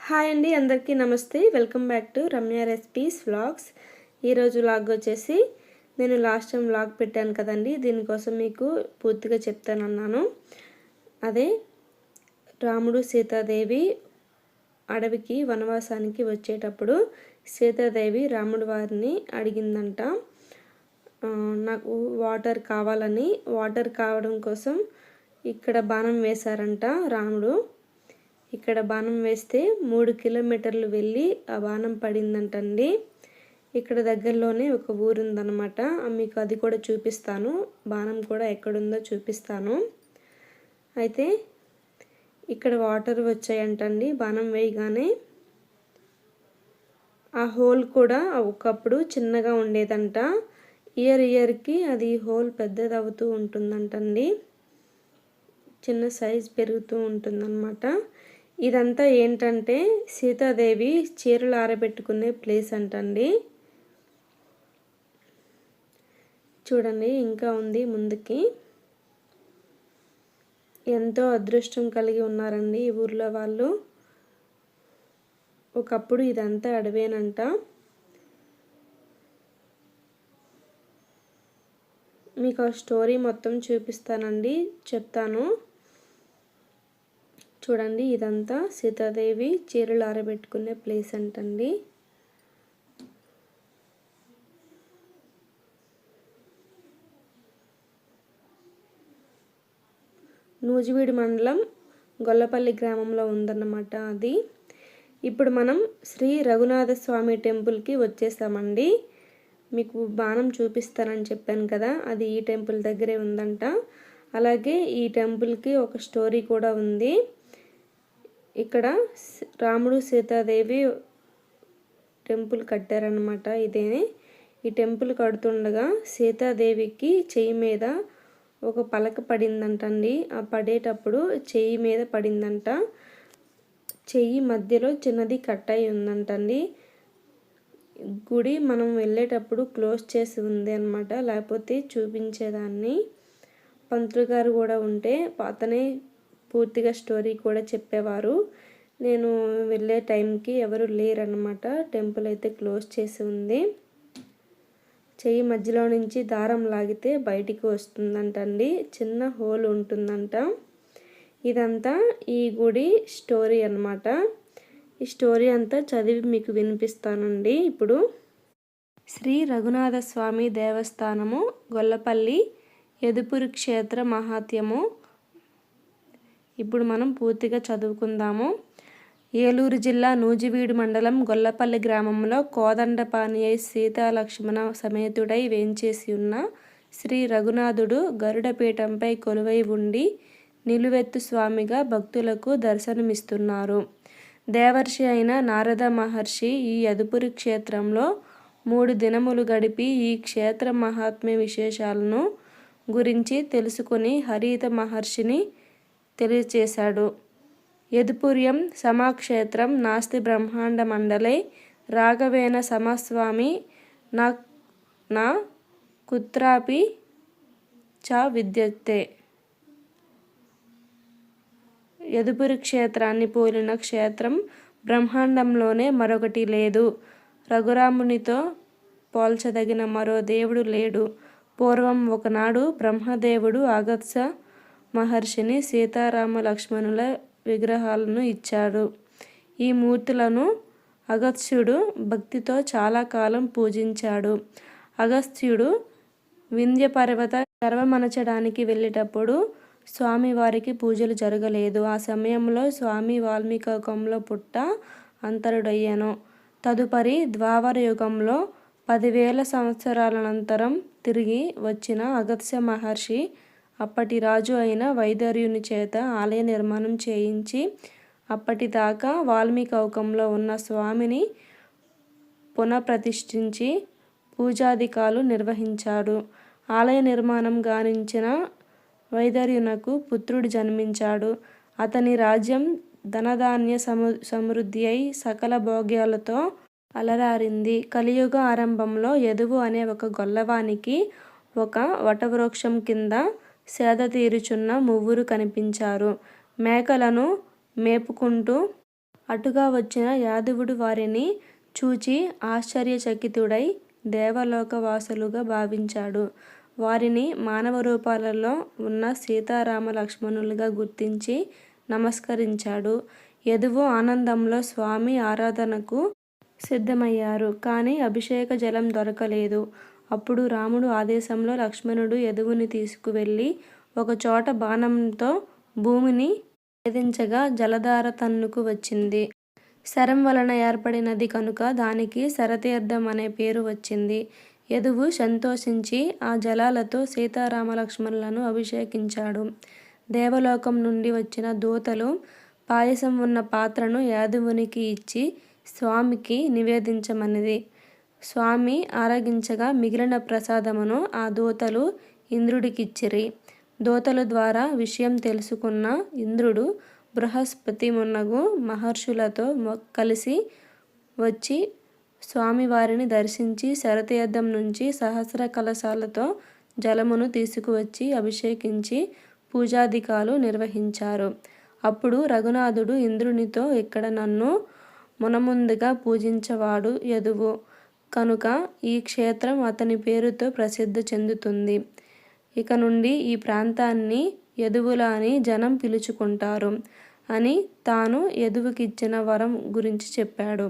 Hi అండి, అందరికీ నమస్తే. Welcome back to Ramya recipes vlogs. ఈరోజు వ్లాగ్ వచ్చేసి నేను లాస్ట్ టైం వ్లాగ్ పెట్టాను కదండి, దీనికోసం మీకు పూర్తిగా చెప్తానన్నాను. అదే రాముడు సీతాదేవి అడవికి వనవాసానికి వచ్చేటప్పుడు సీతాదేవి రాముడు వారిని అడిగిందంట, నాకు వాటర్ కావాలని. వాటర్ కావడం కోసం ఇక్కడ బాణం వేశారంట రాముడు. ఇక్కడ బాణం వేస్తే 3 కిలోమీటర్లు వెళ్ళి ఆ బాణం పడిందంటండి. ఇక్కడ దగ్గరలోనే ఒక ఊరు ఉందన్నమాట, మీకు అది కూడా చూపిస్తాను. బాణం కూడా ఎక్కడుందో చూపిస్తాను. అయితే ఇక్కడ వాటర్ వచ్చాయంటండి బాణం వేయగానే. ఆ హోల్ కూడా ఒకప్పుడు చిన్నగా ఉండేదంట, ఇయర్కి అది హోల్ పెద్దదవుతూ ఉంటుందంటండి, చిన్న సైజ్ పెరుగుతూ ఉంటుందన్నమాట. ఇదంతా ఏంటంటే సీతాదేవి చీరలు ఆరబెట్టుకునే ప్లేస్ అంటండి. చూడండి, ఇంకా ఉంది ముందుకి. ఎంతో అదృష్టం కలిగి ఉన్నారండి ఈ ఊర్లో వాళ్ళు. ఒకప్పుడు ఇదంతా అడవేనంట. మీకు ఆ స్టోరీ మొత్తం చూపిస్తానండి, చెప్తాను. చూడండి, ఇదంతా సీతాదేవి చీరలు ఆరబెట్టుకునే ప్లేస్ అంటండి. నూజివీడు మండలం గొల్లపల్లి గ్రామంలో ఉందన్నమాట అది. ఇప్పుడు మనం శ్రీ రఘునాథ స్వామి టెంపుల్కి వచ్చేసామండి. మీకు బాణం చూపిస్తానని చెప్పాను కదా, అది ఈ టెంపుల్ దగ్గరే ఉందంట. అలాగే ఈ టెంపుల్కి ఒక స్టోరీ కూడా ఉంది. ఇక్కడ రాముడు సీతాదేవి టెంపుల్ కట్టారనమాట. ఇదే ఈ టెంపుల్ కడుతుండగా సీతాదేవికి చెయ్యి మీద ఒక పలక పడిందంటండి. ఆ పడేటప్పుడు చెయ్యి మీద పడిందంట. చెయ్యి మధ్యలో చిన్నది కట్ అయి ఉందంటండి. గుడి మనం వెళ్ళేటప్పుడు క్లోజ్ చేసి ఉంది అనమాట, లేకపోతే చూపించేదాన్ని. పంతులు గారు కూడా ఉంటే అతనే పూర్తిగా స్టోరీ కూడా చెప్పేవారు. నేను వెళ్ళే టైంకి ఎవరు లేరన్నమాట, టెంపుల్ అయితే క్లోజ్ చేసి ఉంది. చెయ్యి మధ్యలో నుంచి దారం లాగితే బయటికి వస్తుందంటండి, చిన్న హోల్ ఉంటుందంట. ఇదంతా ఈ గుడి స్టోరీ అన్నమాట. ఈ స్టోరీ అంతా చదివి మీకు వినిపిస్తానండి. ఇప్పుడు శ్రీ రఘునాథ స్వామి దేవస్థానము గొల్లపల్లి యదుపురి క్షేత్ర మహాత్మ్యము ఇప్పుడు మనం పూర్తిగా చదువుకుందాము. ఏలూరు జిల్లా నూజివీడు మండలం గొల్లపల్లి గ్రామంలో కోదండపాణియై సీతాలక్ష్మణ సమేతుడై వేంచేసి ఉన్న శ్రీ రఘునాథుడు గరుడపీఠంపై కొలువై ఉండి నిలువెత్తు స్వామిగా భక్తులకు దర్శనమిస్తున్నారు. దేవర్షి అయిన నారద మహర్షి ఈ యదుపురి క్షేత్రంలో 3 దినములు గడిపి ఈ క్షేత్ర మహాత్మ్య విశేషాలను గురించి తెలుసుకుని హరిత మహర్షిని తెలియచేశాడు. యదుపుర్యం సమాక్షేత్రం నాస్తి బ్రహ్మాండ మండలే రాఘవేన సమస్వామి నా కుత్రాపి చ విద్యతే. యదుపురి క్షేత్రాన్ని పోలిన క్షేత్రం బ్రహ్మాండంలోనే మరొకటి లేదు. రఘురామునితో పోల్చదగిన మరో దేవుడు లేడు. పూర్వం ఒకనాడు బ్రహ్మదేవుడు అగస్త్య మహర్షిని సీతారామ లక్ష్మణుల విగ్రహాలను ఇచ్చాడు. ఈ మూర్తులను అగస్త్యుడు భక్తితో చాలా కాలం పూజించాడు. అగస్త్యుడు వింధ్య పర్వత గర్వమనచడానికి వెళ్ళేటప్పుడు స్వామివారికి పూజలు జరగలేదు. ఆ సమయంలో స్వామి వాల్మీకంలో పుట్ట అంతరుడయ్యాను. తదుపరి ద్వాపర యుగంలో 10,000 సంవత్సరాలనంతరం తిరిగి వచ్చిన అగస్త్య మహర్షి అప్పటి రాజు అయిన వైదర్యుని చేత ఆలయ నిర్మాణం చేయించి అప్పటిదాకా వాల్మీకంలో ఉన్న స్వామిని పునఃప్రతిష్ఠించి పూజాధికాలు నిర్వహించాడు. ఆలయ నిర్మాణం గావించిన వైదర్యునకు పుత్రుడు జన్మించాడు. అతని రాజ్యం ధనధాన్య సమృద్ధి అయి సకల భోగ్యాలతో అలరారింది. కలియుగ ఆరంభంలో యదువు అనే ఒక గొల్లవానికి ఒక వటవృక్షం కింద సేద తీరుచున్న మువ్వురు కనిపించారు. మేకలను మేపుకుంటూ అటుగా వచ్చిన యాదవుడు వారిని చూచి ఆశ్చర్యచకితుడై దేవలోకవాసులుగా భావించాడు. వారిని మానవ రూపాలలో ఉన్న సీతారామ లక్ష్మణులుగా గుర్తించి నమస్కరించాడు. యదువు ఆనందంలో స్వామి ఆరాధనకు సిద్ధమయ్యారు. కానీ అభిషేక జలం దొరకలేదు. అప్పుడు రాముడు ఆదేశంలో లక్ష్మణుడు యదువుని తీసుకువెళ్ళి ఒకచోట బాణంతో భూమిని ఛేదించగా జలధార తన్నుకు వచ్చింది. శరం వలన ఏర్పడినది కనుక దానికి శరతీర్థం అనే పేరు వచ్చింది. యదువు సంతోషించి ఆ జలాలతో సీతారామ లక్ష్మణులను అభిషేకించాడు. దేవలోకం నుండి వచ్చిన దూతలు పాయసం ఉన్న పాత్రను యాదవునికి ఇచ్చి స్వామికి నివేదించమన్నది. స్వామి ఆరగించగా మిగిలిన ప్రసాదమును ఆ దూతలు ఇంద్రుడికిచ్చిరి. దూతల ద్వారా విషయం తెలుసుకున్న ఇంద్రుడు బృహస్పతి మున్నగు మహర్షులతో కలిసి వచ్చి స్వామివారిని దర్శించి శరతీర్థం నుంచి సహస్ర కలశాలతో జలమును తీసుకువచ్చి అభిషేకించి పూజాధికాలు నిర్వహించారు. అప్పుడు రఘునాథుడు ఇంద్రునితో, ఇక్కడ నన్ను మునముందుగా పూజించవాడు యదువు కనుక ఈ క్షేత్రం అతని పేరుతో ప్రసిద్ధి చెందుతుంది. ఇక నుండి ఈ ప్రాంతాన్ని యదువుల అని జనం పిలుచుకుంటారు అని తాను యదువుకిచ్చిన వరం గురించి చెప్పాడు.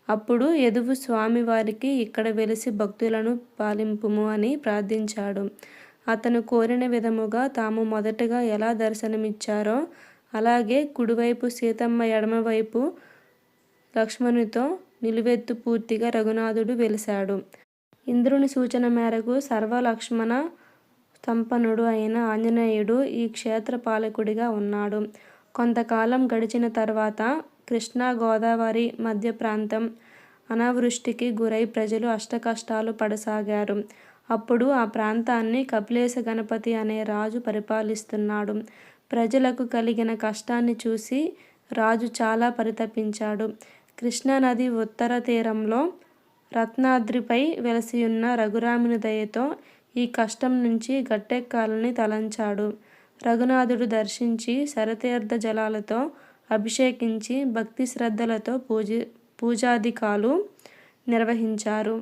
అప్పుడు యదువు స్వామివారికి ఇక్కడ వెలిసి భక్తులను పాలింపుము అని ప్రార్థించాడు. అతను కోరిన విధముగా తాము మొదటగా ఎలా దర్శనమిచ్చారో అలాగే కుడివైపు సీతమ్మ, ఎడమవైపు లక్ష్మణునితో నిలువెత్తు పూర్తిగా రఘునాథుడు వెలిశాడు. ఇంద్రుని సూచన మేరకు సర్వలక్ష్మణ సంపన్నుడు అయిన ఆంజనేయుడు ఈ క్షేత్ర పాలకుడిగా ఉన్నాడు. కొంతకాలం గడిచిన తర్వాత కృష్ణా గోదావరి మధ్య ప్రాంతం అనావృష్టికి గురై ప్రజలు అష్టకష్టాలు పడసాగారు. అప్పుడు ఆ ప్రాంతాన్ని కపిలేశ గణపతి అనే రాజు పరిపాలిస్తున్నాడు. ప్రజలకు కలిగిన కష్టాన్ని చూసి రాజు చాలా పరితపించాడు. కృష్ణానది ఉత్తర తీరంలో రత్నాద్రిపై వెలసియున్న రఘురాముని దయతో ఈ కష్టం నుంచి గట్టెక్కాలని తలంచాడు. రఘునాథుడు దర్శించి శరతీర్థ జలాలతో అభిషేకించి భక్తి శ్రద్ధలతో పూజాధికాలు నిర్వహించారు.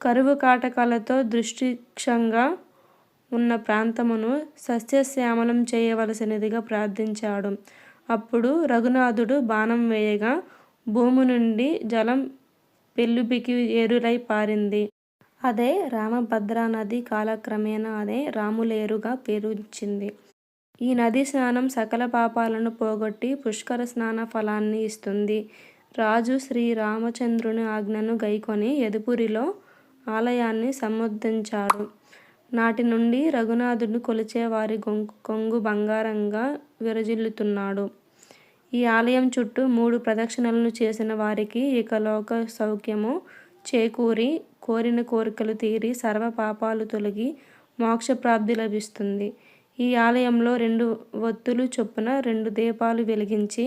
కరువు కాటకాలతో దృష్టిక్షంగా ఉన్న ప్రాంతమును సస్యశ్యామలం చేయవలసినదిగా ప్రార్థించాడు. అప్పుడు రఘునాథుడు బాణం వేయగా భూమి నుండి జలం పెళ్ళుబికి ఏరులై పారింది. అదే రామభద్రా నది. కాలక్రమేణా అదే రాములేరుగా పేరుచ్చింది. ఈ నది స్నానం సకల పాపాలను పోగొట్టి పుష్కర స్నాన ఫలాన్ని ఇస్తుంది. రాజు శ్రీరామచంద్రుని ఆజ్ఞను గైకొని యదుపురిలో ఆలయాన్ని సముద్ధరించాడు. నాటి నుండి రఘునాథుడిని కొలిచే వారి కొంగు బంగారంగా విరజిల్లుతున్నాడు. ఈ ఆలయం చుట్టూ 3 ప్రదక్షిణలను చేసిన వారికి ఇక లోక సౌఖ్యము చేకూరి కోరిన కోరికలు తీరి సర్వ పాపాలు తొలగి మోక్షప్రాప్తి లభిస్తుంది. ఈ ఆలయంలో 2 ఒత్తులు చొప్పున 2 దీపాలు వెలిగించి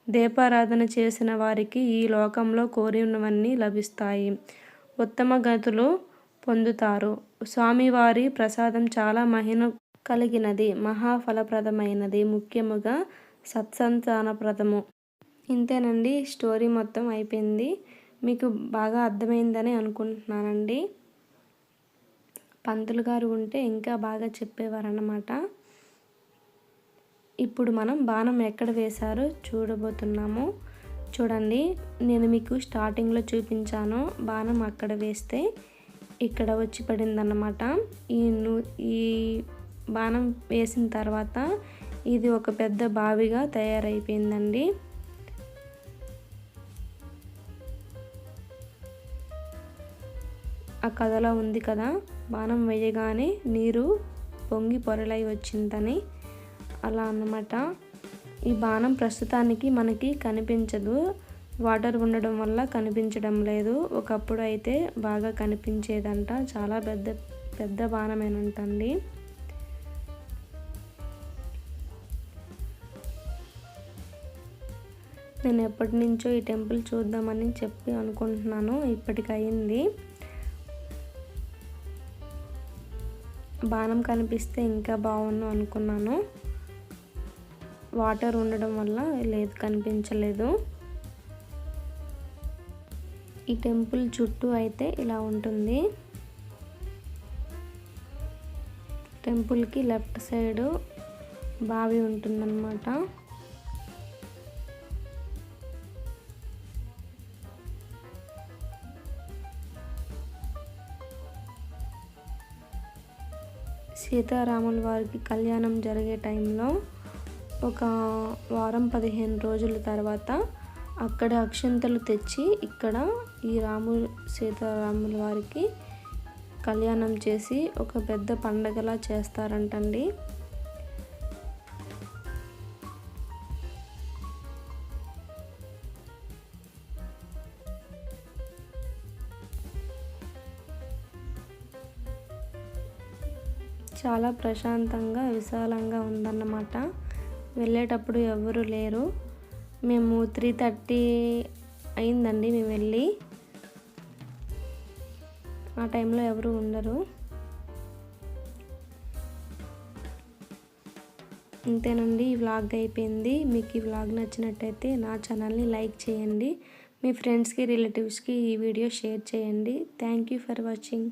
దీపారాధన చేసిన వారికి ఈ లోకంలో కోరినవన్నీ లభిస్తాయి. ఉత్తమ గతులు పొందుతారు. స్వామివారి ప్రసాదం చాలా మహిమ కలిగినది, మహాఫలప్రదమైనది, ముఖ్యముగా సత్సంతానప్రదము. ఇంతేనండి, స్టోరీ మొత్తం అయిపోయింది. మీకు బాగా అర్థమైందని అనుకుంటున్నానండి. పంతులు గారు ఉంటే ఇంకా బాగా చెప్పేవారన్నమాట. ఇప్పుడు మనం బాణం ఎక్కడ వేశారో చూడబోతున్నాము. చూడండి, నేను మీకు స్టార్టింగ్లో చూపించాను. బాణం అక్కడ వేస్తే ఇక్కడ వచ్చి పడిందన్నమాట. ఈ బాణం వేసిన తర్వాత ఇది ఒక పెద్ద బావిగా తయారైపోయిందండి. ఆ కథలో ఉంది కదా, బాణం వేయగానే నీరు పొంగి పొరలై వచ్చిందని, అలా అన్నమాట. ఈ బాణం ప్రస్తుతానికి మనకి కనిపించదు, వాటర్ ఉండడం వల్ల కనిపించడం లేదు. ఒకప్పుడు అయితే బాగా కనిపించేదంట. చాలా పెద్ద బాణమేనంటండి. నేను ఎప్పటి నుంచో ఈ టెంపుల్ చూద్దామని చెప్పి అనుకుంటున్నాను. ఇప్పటికి అయింది. బాణం కనిపిస్తే ఇంకా బాగుండు అనుకున్నాను. వాటర్ ఉండడం వల్ల లేదు, కనిపించలేదు. ఈ టెంపుల్ చుట్టూ అయితే ఇలా ఉంటుంది. టెంపుల్కి లెఫ్ట్ సైడ్ బావి ఉంటుందన్నమాట. సీతారాముల వారికి కళ్యాణం జరిగే టైంలో ఒక వారం 15 రోజుల తర్వాత అక్కడ అక్షంతలు తెచ్చి ఇక్కడ ఈ సీతారాముల వారికి కళ్యాణం చేసి ఒక పెద్ద పండగలా చేస్తారంటండి. చాలా ప్రశాంతంగా విశాలంగా ఉందన్నమాట. వెళ్ళేటప్పుడు ఎవరు లేరు. మేము 3:30 అయిందండి మేము వెళ్ళి. ఆ టైంలో ఎవరు ఉండరు. అంతేనండి, ఈ వ్లాగ్ అయిపోయింది. మీకు ఈ వ్లాగ్ నచ్చినట్టయితే నా ఛానల్ని లైక్ చేయండి. మీ ఫ్రెండ్స్కి రిలేటివ్స్కి ఈ వీడియో షేర్ చేయండి. Thank you for watching.